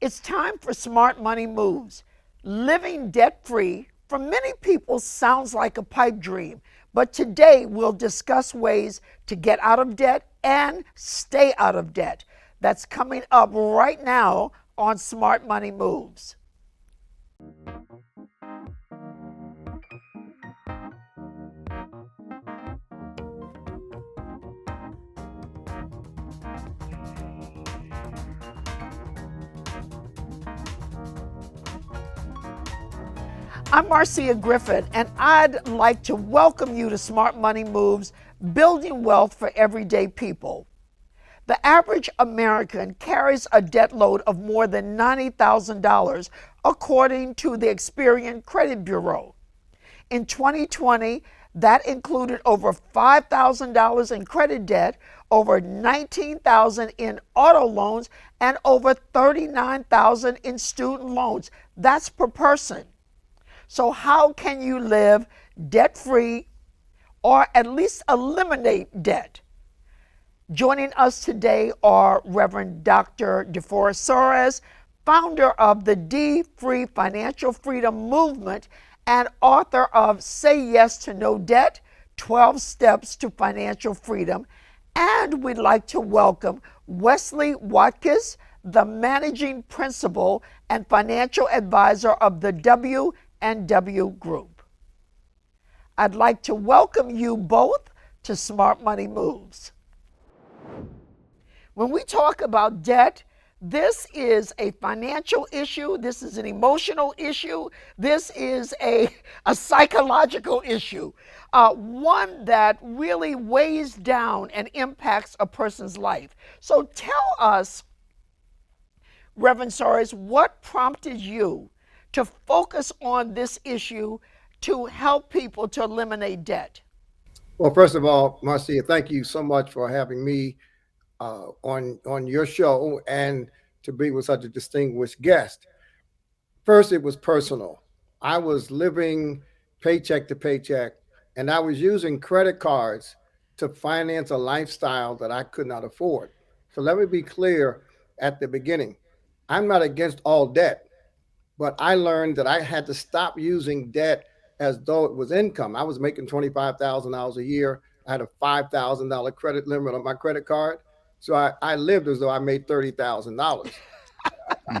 It's time for smart money moves. Living debt-free for many people sounds like a pipe dream, but today we'll discuss ways to get out of debt and stay out of debt. That's coming up right now on Smart Money Moves. I'm Marcia Griffin, and I'd like to welcome you to Smart Money Moves, Building Wealth for Everyday People. The average American carries a debt load of more than $90,000, according to the Experian Credit Bureau. In 2020, that included over $5,000 in credit debt, over $19,000 in auto loans, and over $39,000 in student loans. That's per person. So how can you live debt-free or at least eliminate debt? Joining us today are Reverend Dr. DeForest Soaries, founder of the D-Free Financial Freedom Movement and author of Say Yes to No Debt, 12 Steps to Financial Freedom. And we'd like to welcome Wesley Watkis, the managing principal and financial advisor of the W&W Group. I'd like to welcome you both to Smart Money Moves. When we talk about debt, this is a financial issue, this is an emotional issue, this is a psychological issue, one that really weighs down and impacts a person's life. So tell us, Reverend Soaries, what prompted you to focus on this issue to help people to eliminate debt? Well, first of all, Marcia, thank you so much for having me on your show and to be with such a distinguished guest. First, it was personal. I was living paycheck to paycheck, and I was using credit cards to finance a lifestyle that I could not afford. So let me be clear at the beginning. I'm not against all debt, but I learned that I had to stop using debt as though it was income. I was making $25,000 a year. I had a $5,000 credit limit on my credit card. So I lived as though I made $30,000.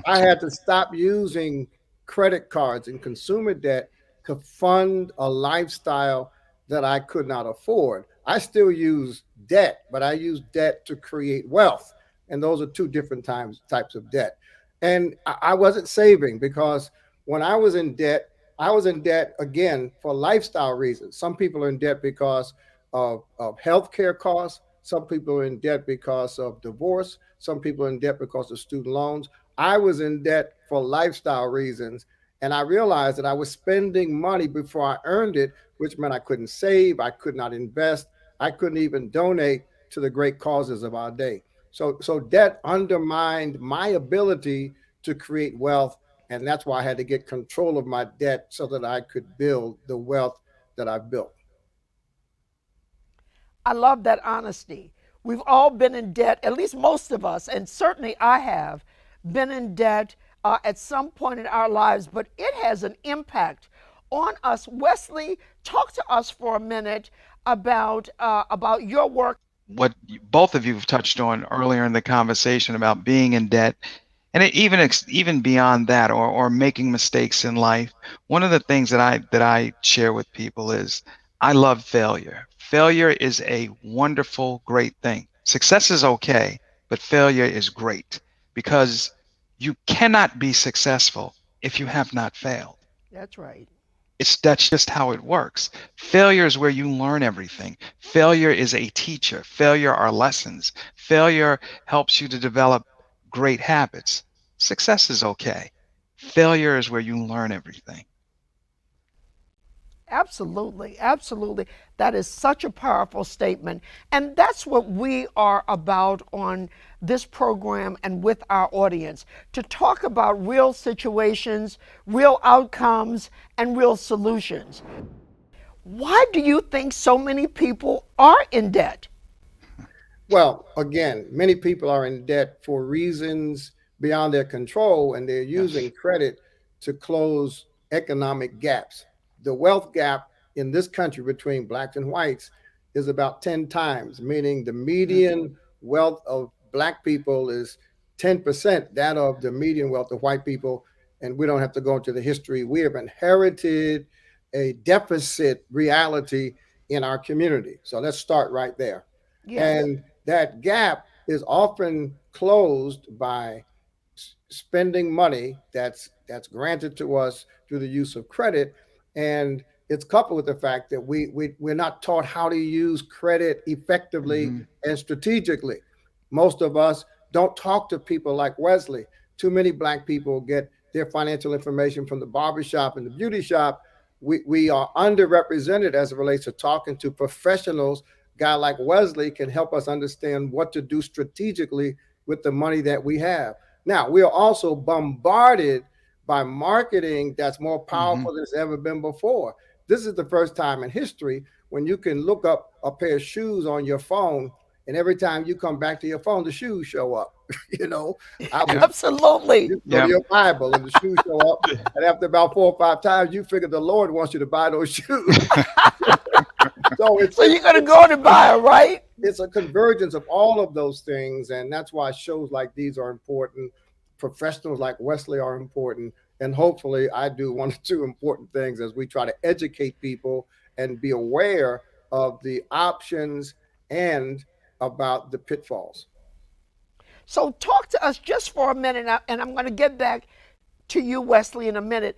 I had to stop using credit cards and consumer debt to fund a lifestyle that I could not afford. I still use debt, but I use debt to create wealth. And those are two different types of debt. And I wasn't saving because when I was in debt again for lifestyle reasons. Some people are in debt because of healthcare costs. Some people are in debt because of divorce. Some people are in debt because of student loans. I was in debt for lifestyle reasons. And I realized that I was spending money before I earned it, which meant I couldn't save, I could not invest, I couldn't even donate to the great causes of our day. So debt undermined my ability to create wealth. And that's why I had to get control of my debt so that I could build the wealth that I've built. I love that honesty. We've all been in debt, at least most of us, and certainly I have been in debt at some point in our lives, but it has an impact on us. Wesley, talk to us for a minute about your work. What both of you have touched on earlier in the conversation about being in debt, and even beyond that, or making mistakes in life. One of the things that I share with people is I love failure. Failure is a wonderful, great thing. Success is okay, but failure is great because you cannot be successful if you have not failed. That's right. That's just how it works. Failure is where you learn everything. Failure is a teacher. Failure are lessons. Failure helps you to develop great habits. Success is okay. Failure is where you learn everything. Absolutely, absolutely. That is such a powerful statement. And that's what we are about on this program and with our audience, to talk about real situations, real outcomes, and real solutions. Why do you think so many people are in debt? Well, again, many people are in debt for reasons beyond their control, and they're using Yes. credit to close economic gaps. The wealth gap in this country between blacks and whites is about 10 times, meaning the Yep. median wealth of black people is 10% that of the median wealth of white people. And we don't have to go into the history. We have inherited a deficit reality in our community. So let's start right there. Yes. And that gap is often closed by spending money that's granted to us through the use of credit, and it's coupled with the fact that we're not taught how to use credit effectively Hmm. and strategically. Most of us don't talk to people like Wesley. Too many black people get their financial information from the barbershop and the beauty shop. We are underrepresented as it relates to talking to professionals. Guy like Wesley can help us understand what to do strategically with the money that we have. Now, we are also bombarded by marketing that's more Hmm. powerful than it's ever been before. This is the first time in history when you can look up a pair of shoes on your phone, and every time you come back to your phone, the shoes show up. you know, I was Yep. Absolutely. you go to Yep. your Bible and the shoes show up, and after about 4 or 5 times, you figure the Lord wants you to buy those shoes. so it's So it's you're going to go to buy it, right? it's a convergence of all of those things, and that's why shows like these are important. Professionals like Wesley are important, and hopefully I do one or two important things as we try to educate people and be aware of the options and about the pitfalls. So talk to us just for a minute, and I'm going to get back to you, Wesley, in a minute.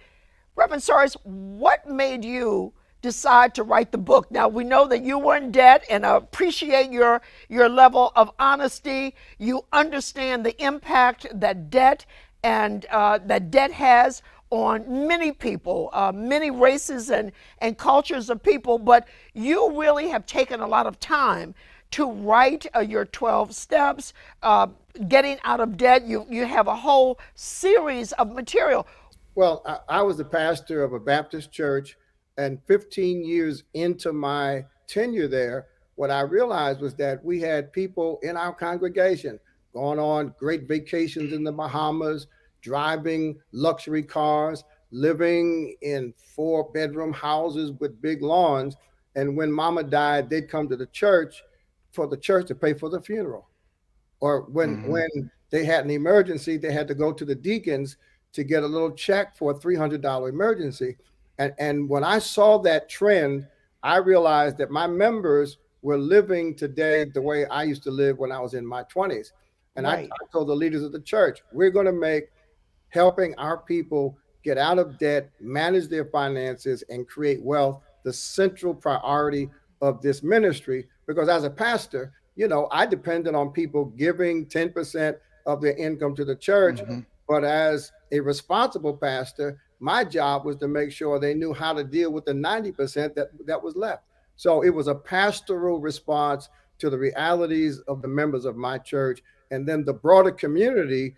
Reverend Soaries, what made you decide to write the book? Now we know that you were in debt, and I appreciate your level of honesty. You understand the impact that debt and that debt has on many people, many races and cultures of people. But you really have taken a lot of time to write your 12 steps, getting out of debt. You have a whole series of material. Well, I was the pastor of a Baptist church, and 15 years into my tenure there, what I realized was that we had people in our congregation going on great vacations in the Bahamas, driving luxury cars, living in 4 bedroom houses with big lawns. And when mama died, they'd come to the church for the church to pay for the funeral, or when Hmm. they had an emergency, they had to go to the deacons to get a little check for a $300 emergency. And when I saw that trend, I realized that my members were living today the way I used to live when I was in my 20s. And I Right. told the leaders of the church, we're going to make helping our people get out of debt, manage their finances, and create wealth the central priority of this ministry. Because as a pastor, I depended on people giving 10% of their income to the church. Hmm. But as a responsible pastor, my job was to make sure they knew how to deal with the 90% that was left. So it was a pastoral response to the realities of the members of my church. And then the broader community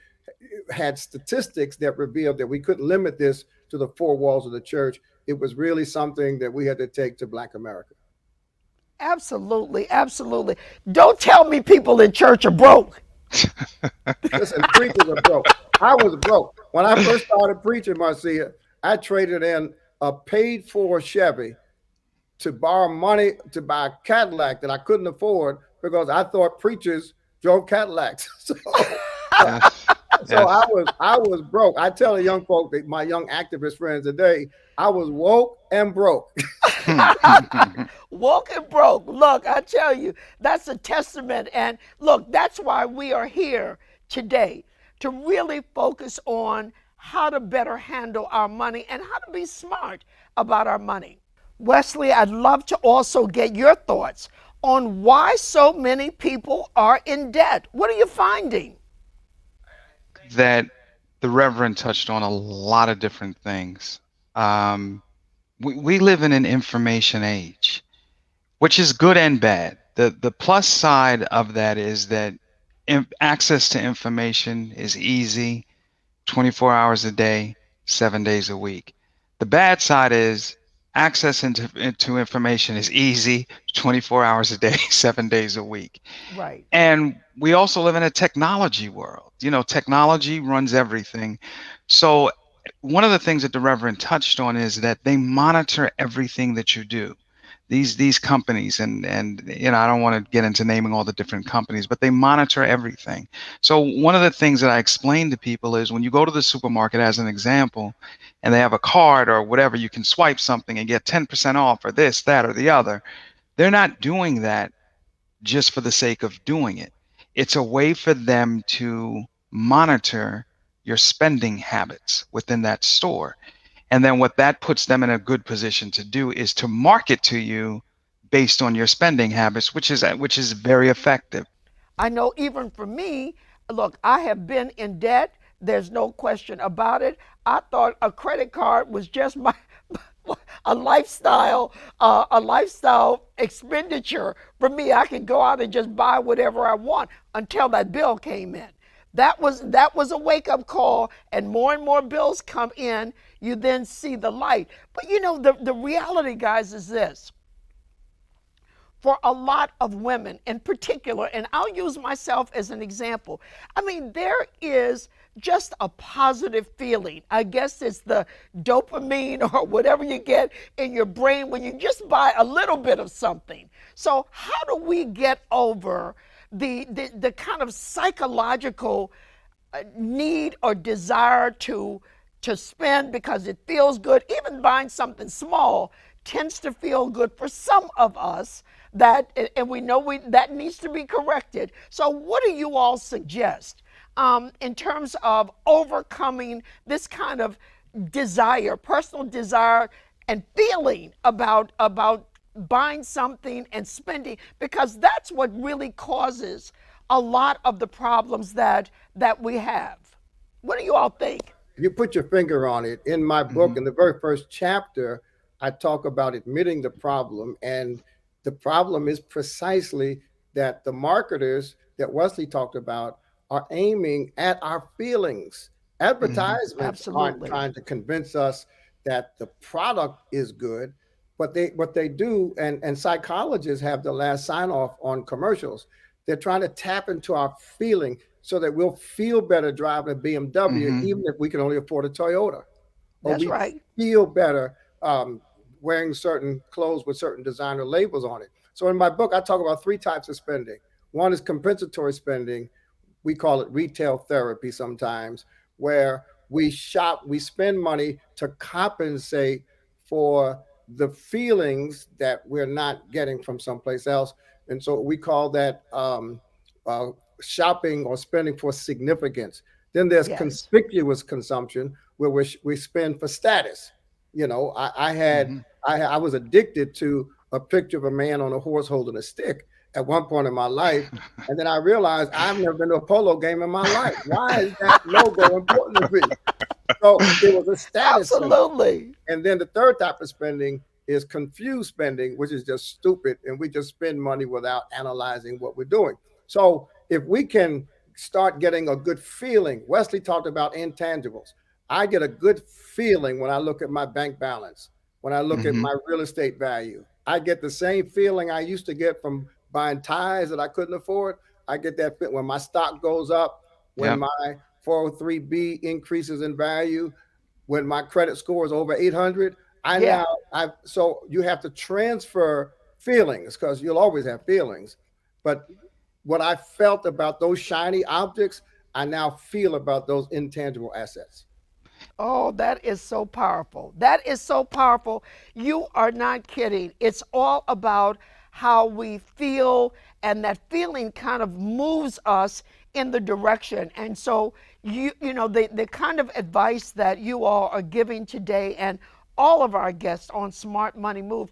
had statistics that revealed that we couldn't limit this to the 4 walls of the church. It was really something that we had to take to Black America. Absolutely, absolutely. Don't tell me people in church are broke. Listen, preachers are broke. I was broke. When I first started preaching, Marcia, I traded in a paid for Chevy to borrow money to buy a Cadillac that I couldn't afford because I thought preachers drove Cadillacs. Yes. So I Yes. was I was broke. I tell the young folk, my young activist friends today, I was woke and broke. Woke and broke. Look, I tell you, that's a testament. And look, that's why we are here today to really focus on how to better handle our money and how to be smart about our money. Wesley, I'd love to also get your thoughts on why so many people are in debt. What are you finding? That the Reverend touched on a lot of different things. Um, we live in an information age, which is good and bad. The plus side of that is that access to information is easy, 24 hours a day, 7 days a week. The bad side is access into information is easy, 24 hours a day, 7 days a week. Right. And we also live in a technology world. Technology runs everything. So one of the things that the Reverend touched on is that they monitor everything that you do. These companies, and I don't want to get into naming all the different companies, but they monitor everything. So one of the things that I explain to people is when you go to the supermarket, as an example, and they have a card or whatever, you can swipe something and get 10% off or this, that, or the other. They're not doing that just for the sake of doing it. It's a way for them to monitor your spending habits within that store. And then what that puts them in a good position to do is to market to you based on your spending habits, which is very effective. I know even for me, look, I have been in debt. There's no question about it. I thought a credit card was just my a lifestyle expenditure for me. I could go out and just buy whatever I want until that bill came in. That was a wake up call, and more bills come in. You then see the light. But the reality, guys, is this: for a lot of women in particular, and I'll use myself as an example. I mean, there is just a positive feeling. I guess it's the dopamine or whatever you get in your brain when you just buy a little bit of something. So, how do we get over the kind of psychological need or desire to spend because it feels good? Even buying something small tends to feel good for some of us, and we know that needs to be corrected. So what do you all suggest in terms of overcoming this kind of desire, personal desire, and feeling about buying something and spending, because that's what really causes a lot of the problems that we have? What do you all think? You put your finger on it. In my book, Hmm. in the very first chapter, I talk about admitting the problem. And the problem is precisely that the marketers that Wesley talked about are aiming at our feelings. Hmm. Advertisements aren't Absolutely. trying to convince us that the product is good, but what they do, and psychologists have the last sign off on commercials. They're trying to tap into our feeling so that we'll feel better driving a BMW, Hmm. even if we can only afford a Toyota, or That's we right. feel better wearing certain clothes with certain designer labels on it. So in my book, I talk about three types of spending. One is compensatory spending. We call it retail therapy sometimes, where we spend money to compensate for the feelings that we're not getting from someplace else. And so we call that uh, shopping or spending for significance. Then there's Yes. conspicuous consumption, where we spend for status. You know, Hmm. I was addicted to a picture of a man on a horse holding a stick at one point in my life, and then I realized I've never been to a polo game in my life. Why is that logo important to me? So it was a status symbol. Absolutely. And then the third type of spending is confused spending, which is just stupid. And we just spend money without analyzing what we're doing. So if we can start getting a good feeling, Wesley talked about intangibles. I get a good feeling when I look at my bank balance, when I look at Hmm. my real estate value. I get the same feeling I used to get from buying ties that I couldn't afford. I get that when my stock goes up, when Yep. my 403B increases in value, when my credit score is over 800. I Yeah. now I so you have to transfer feelings, because you'll always have feelings, but what I felt about those shiny objects, I now feel about those intangible assets. Oh, that is so powerful. That is so powerful. You are not kidding. It's all about how we feel, and that feeling kind of moves us in the direction. And so, the kind of advice that you all are giving today, and all of our guests on Smart Money Move,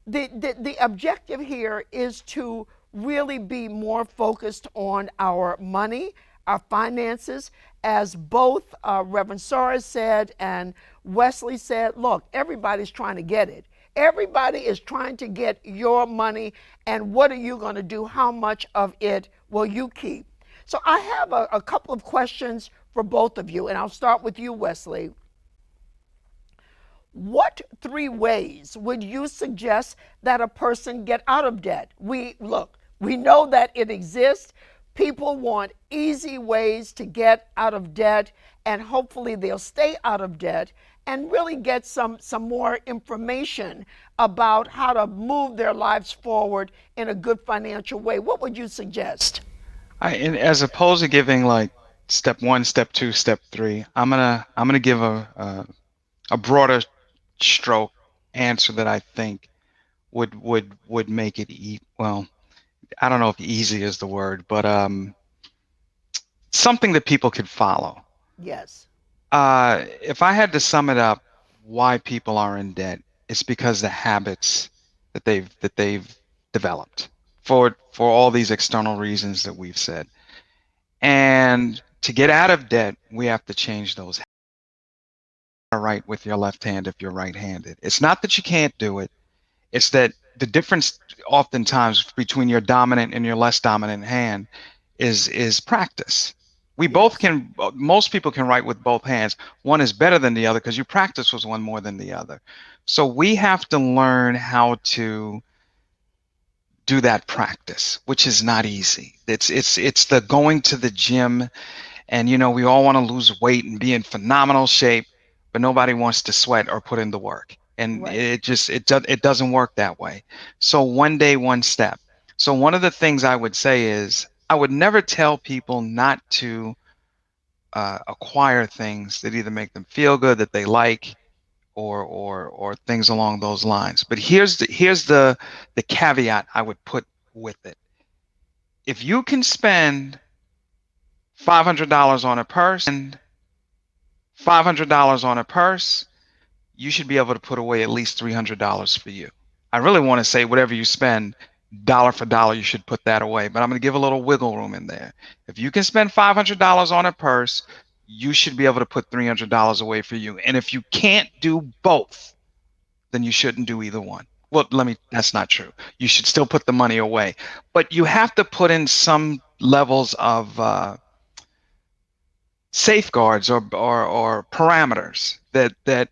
the objective here is to really be more focused on our money, our finances, as both Reverend Soaries said and Wesley said. Look, everybody's trying to get it. Everybody is trying to get your money, and what are you going to do? How much of it will you keep? So I have a couple of questions for both of you, and I'll start with you, Wesley. What three ways would you suggest that a person get out of debt? We know that it exists. People want easy ways to get out of debt, and hopefully they'll stay out of debt and really get some more information about how to move their lives forward in a good financial way. What would you suggest? And as opposed to giving like step one, step two, step three, I'm gonna give a broader stroke answer that I think would make it well, I don't know if easy is the word, but something that people could follow. Yes. If I had to sum it up, why people are in debt, it's because the habits that they've developed for all these external reasons that we've said. And to get out of debt, we have to change those habits. Right with your left hand if you're right-handed. It's not that you can't do it. It's that the difference oftentimes between your dominant and your less dominant hand is practice. We both Yes. can, most people can write with both hands. One is better than the other because you practice with one more than the other. So we have to learn how to do that practice, which is not easy. It's the going to the gym, and we all want to lose weight and be in phenomenal shape, but nobody wants to sweat or put in the work. And Right. it doesn't work that way. So one day, one step. So one of the things I would say is I would never tell people not to acquire things that either make them feel good, that they like, or things along those lines. But here's the caveat I would put with it. If you can spend $500 on a purse and $500 on a purse, you should be able to put away at least $300 for you. I really want to say whatever you spend, dollar for dollar, you should put that away, but I'm going to give a little wiggle room in there. If you can spend $500 on a purse, you should be able to put $300 away for you. And if you can't do both, then you shouldn't do either one. Well, that's not true. You should still put the money away, but you have to put in some levels of safeguards or parameters that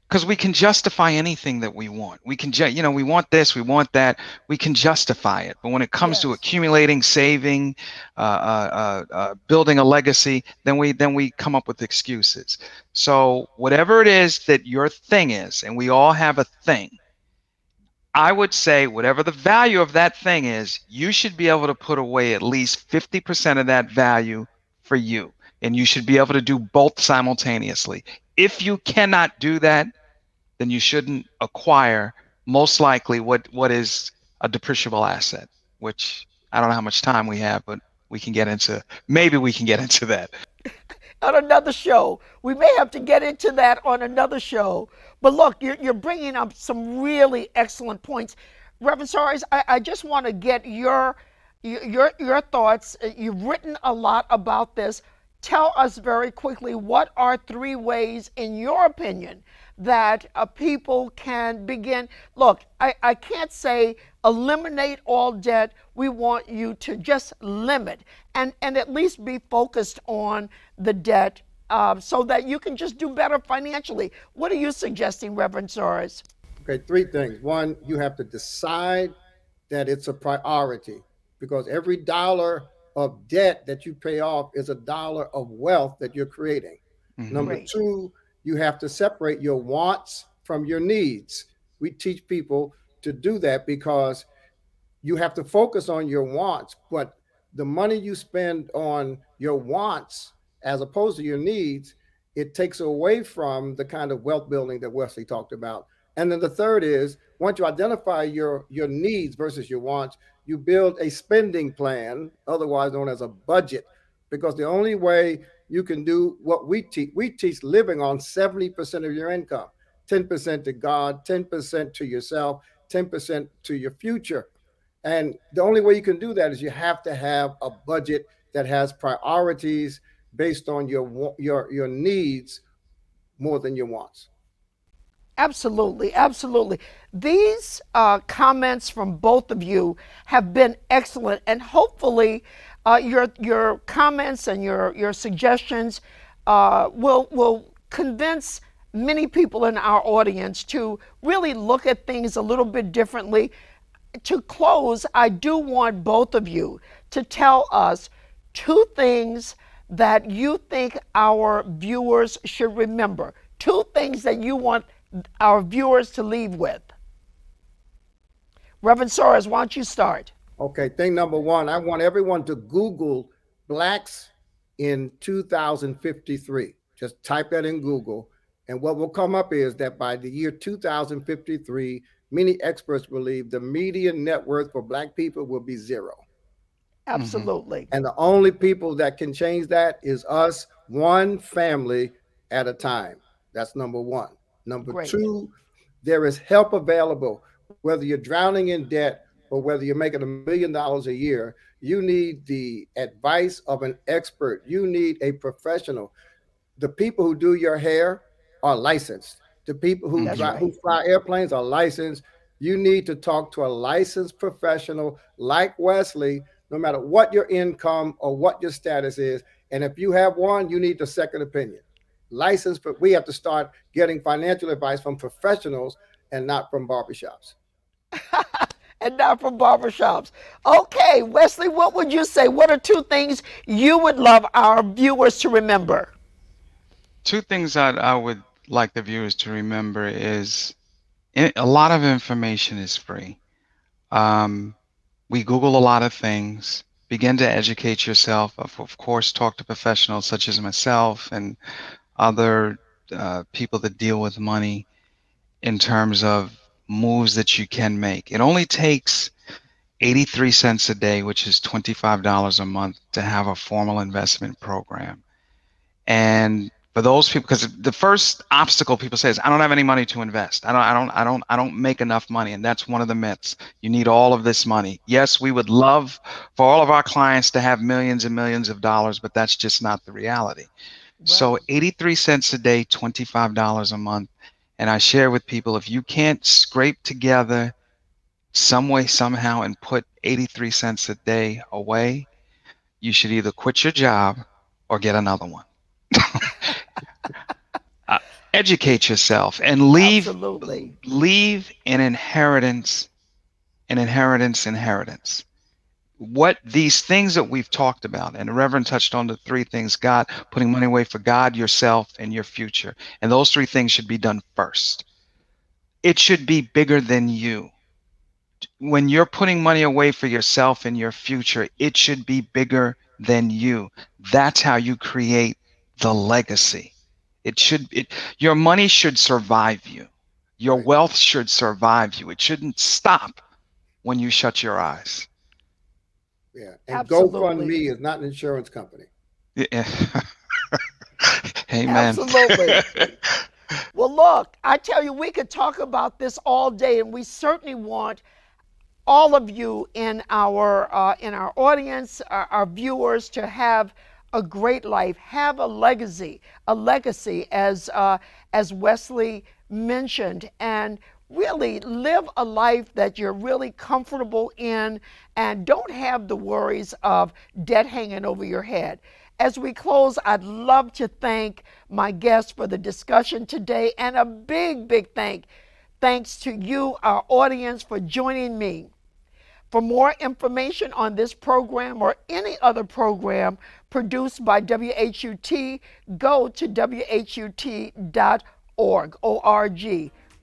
because we can justify anything that we want. We can we want this, we want that, we can justify it. But when it comes to Yes. accumulating, saving, building a legacy, then we come up with excuses. So whatever it is that your thing is, and we all have a thing, I would say whatever the value of that thing is, you should be able to put away at least 50% of that value for you. And you should be able to do both simultaneously. If you cannot do that, then you shouldn't acquire most likely what is a depreciable asset, which I don't know how much time we have, but maybe we can get into that. On another show. We may have to get into that on another show. But look, you're bringing up some really excellent points. Reverend Soaries, I just want to get your thoughts. You've written a lot about this. Tell us very quickly, what are three ways, in your opinion, that people can begin? Look, I can't say eliminate all debt. We want you to just limit and at least be focused on the debt so that you can just do better financially. What are you suggesting, Reverend Soares? Okay, three things. One, you have to decide that it's a priority because every dollar of debt that you pay off is a dollar of wealth that you're creating. Hmm. Number Great. two, you have to separate your wants from your needs. We teach people to do that because you have to focus on your wants, but the money you spend on your wants as opposed to your needs, it takes away from the kind of wealth building that Wesley talked about. And then the third is once you identify your needs versus your wants, you build a spending plan, otherwise known as a budget, because the only way you can do what we teach living on 70% of your income, 10% to God, 10% to yourself, 10% to your future. And the only way you can do that is you have to have a budget that has priorities based on your needs more than your wants. Absolutely, absolutely. These comments from both of you have been excellent, and hopefully, your comments and your suggestions will convince many people in our audience to really look at things a little bit differently. To close, I do want both of you to tell us two things that you think our viewers should remember. Two things that you want our viewers to leave with. Reverend Soaries, why don't you start? Okay, thing number one, I want everyone to Google blacks in 2053. Just type that in Google. And what will come up is that by the year 2053, many experts believe the median net worth for black people will be zero. Absolutely. And the only people that can change that is us, one family at a time. That's number one. Number Great. two, there is help available, whether you're drowning in debt or whether you're making $1 million a year. You need the advice of an expert. You need a professional. The people who do your hair are licensed. The people who who fly airplanes are licensed. You need to talk to a licensed professional like Wesley, no matter what your income or what your status is. And if you have one, you need the second opinion. License, but we have to start getting financial advice from professionals and not from barbershops. And not from barbershops. Okay, Wesley, what would you say? What are two things you would love our viewers to remember? Two things I would like the viewers to remember is a lot of information is free. We Google a lot of things. Begin to educate yourself. Of course, talk to professionals such as myself and other people that deal with money in terms of moves that you can make. It only takes 83 cents a day, which is $25 a month, to have a formal investment program. And for those people, because the first obstacle people say is, I don't have any money to invest. I don't make enough money. And that's one of the myths. You need all of this money. Yes, we would love for all of our clients to have millions and millions of dollars, but that's just not the reality. Right. So 83 cents a day, $25 a month. And I share with people, if you can't scrape together some way, somehow, and put 83 cents a day away, you should either quit your job or get another one. Educate yourself and leave an inheritance. What these things that we've talked about, and the Reverend touched on the three things: God, putting money away for God, yourself, and your future. And those three things should be done first. It should be bigger than you. When you're putting money away for yourself and your future, it should be bigger than you. That's how you create the legacy. Your money should survive you. Your wealth should survive you. It shouldn't stop when you shut your eyes. Yeah, and GoFundMe is not an insurance company. Yeah. Amen. Absolutely. Well, look, I tell you, we could talk about this all day, and we certainly want all of you in our audience, our viewers, to have a great life, have a legacy, as Wesley mentioned, and really live a life that you're really comfortable in and don't have the worries of debt hanging over your head. As we close, I'd love to thank my guests for the discussion today, and a big thanks to you, our audience, for joining me. For more information on this program or any other program produced by WHUT, go to WHUT.org.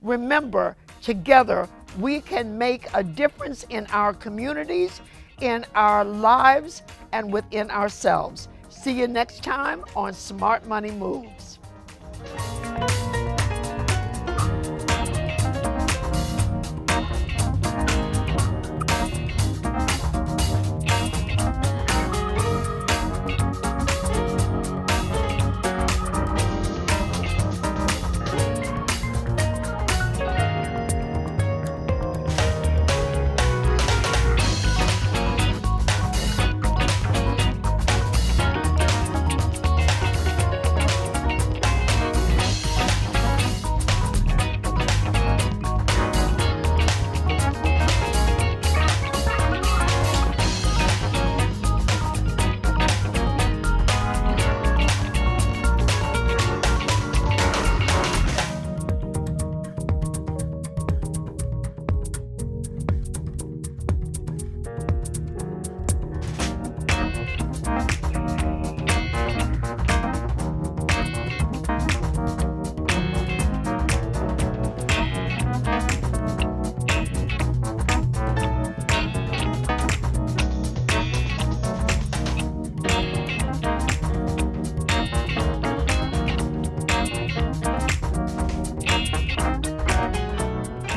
Remember, together we can make a difference in our communities, in our lives, and within ourselves. See you next time on Smart Money Moves.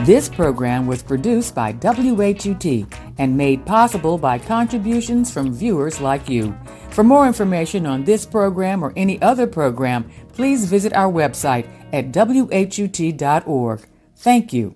This program was produced by WHUT and made possible by contributions from viewers like you. For more information on this program or any other program, please visit our website at WHUT.org. Thank you.